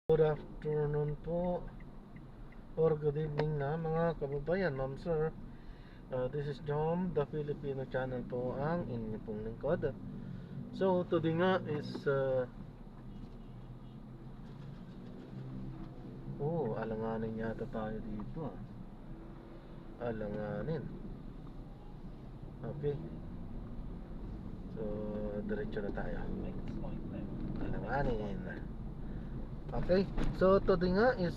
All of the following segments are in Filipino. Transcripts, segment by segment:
Good afternoon po or good evening na mga kababayan, ma'am sir. This is Dom, the Filipino channel po ang inyo pong lingkod. So today nga is alanganin yata tayo dito Alanganin. Okay. So diretso na tayo. Alanganin. Okay. So today nga is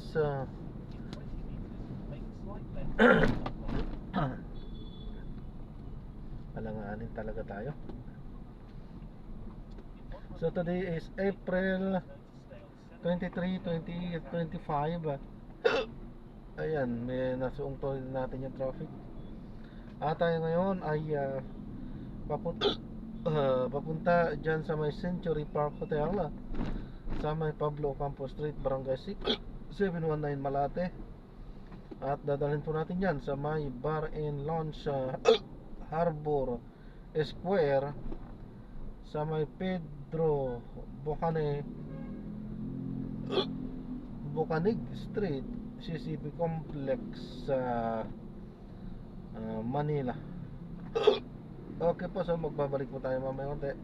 alanganin talaga tayo. So today is April 23, 2025. Ayan, may nasuungtol natin yung traffic. Tayo ngayon ay papunta dyan sa may Century Park Hotel, sa may Pablo Ocampo Street, Barangay 6, 719 Malate. At dadalhin po natin yan sa may Bar and Lounge Harbor Square, sa may Pedro Bocanig Street, CCP Complex sa Manila. Okay po, so magbabalik po tayo mamaya konti.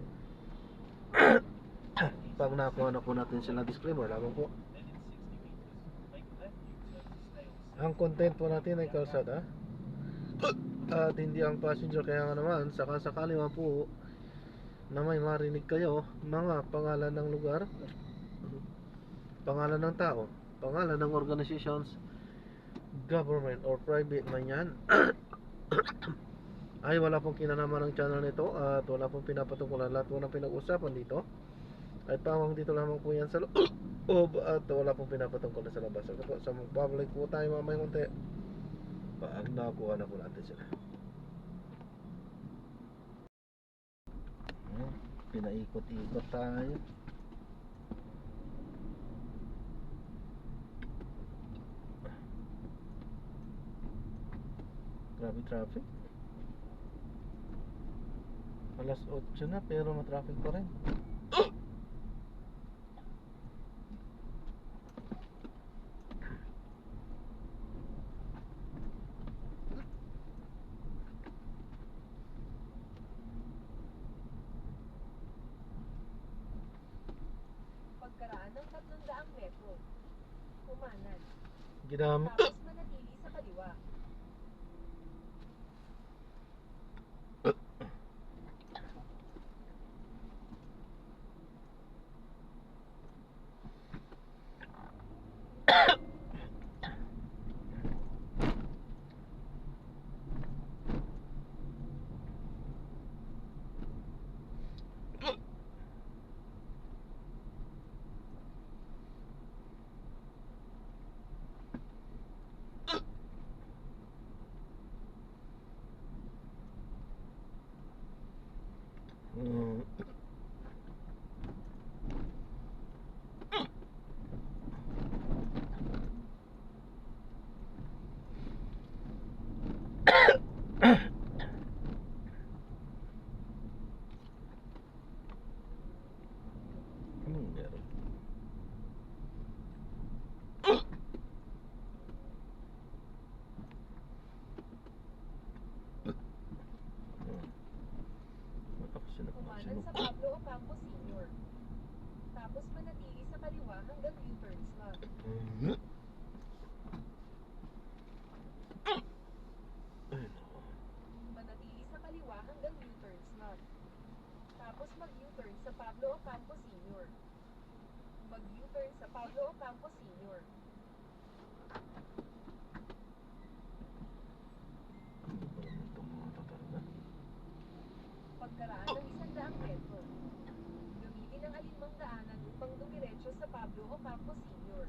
Pag nakuha na po natin sila disclaimer, lamang po. Ang content po natin ay kalsada at hindi ang passenger. Kaya nga naman, sakali man po na may marinig kayo mga pangalan ng lugar, pangalan ng tao, pangalan ng organizations, government or private man yan, ay wala pong kinalaman ng channel nito at wala pong pinapatungkulan. Lahat po ng pinag-usapan dito ay pawang dito lamang po yan sa loob at wala pong pinapatungkulan sa labas. Okay po, so magbabalik po tayo mamaya konti pag nakuha na po natin sila. Pinaikot-ikot tayo. Grabe traffic. Alas 8 na pero matraffic pa rin. Pagkaraan ng 300 metro, kumanan. Ginamit. Tapos manatili sa kaliwa. Meron. Kumanan sa Pablo Ocampo Sr. Tapos manatili sa kaliwa hanggang U-turn slot. Manatili sa kaliwa hanggang U-turn slot. Tapos mag-U-turn sa Pablo Ocampo Sr. Mag-U-turn sa Pablo Ocampo Sr. Pagkaraan ng 100 metro, gamitin ang alinmang daanan upang dumiretso sa Pablo Ocampo Sr.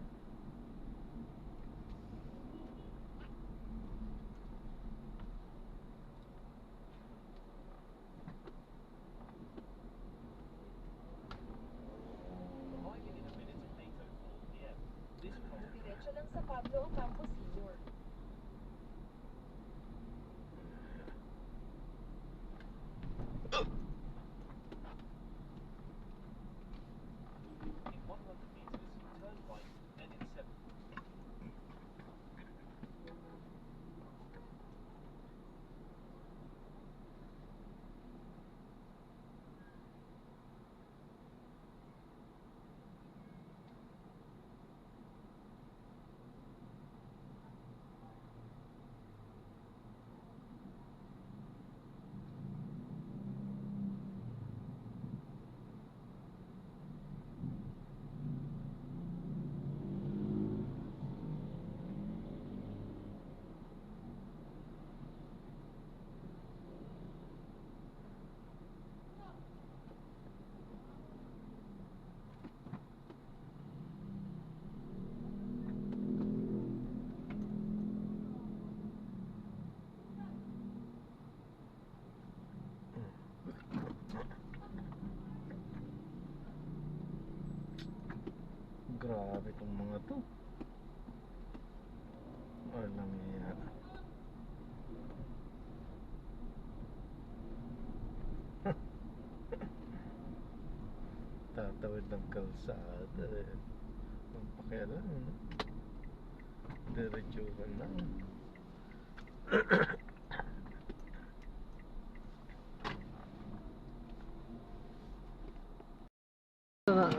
Diretso lang sa Pablo Ocampo Sr. In 100 meters, turn right Grabe itong mga to. Walang iya. Tatawid ng kalsada eh. Ang pakialam, no? Diretsuhan lang.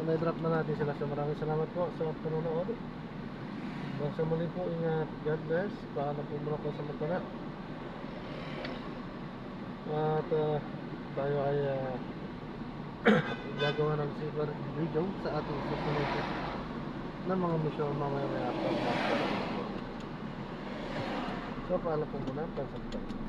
Na-drop na natin sila. So maraming salamat po sa panonood. Hanggang sa muli po, ingat. God bless. Paalam po muna po sa matala. At tayo ay gagawa ng silver video sa ating susunod na mga misyon mamaya may after. So paalam po muna. Pansamantala.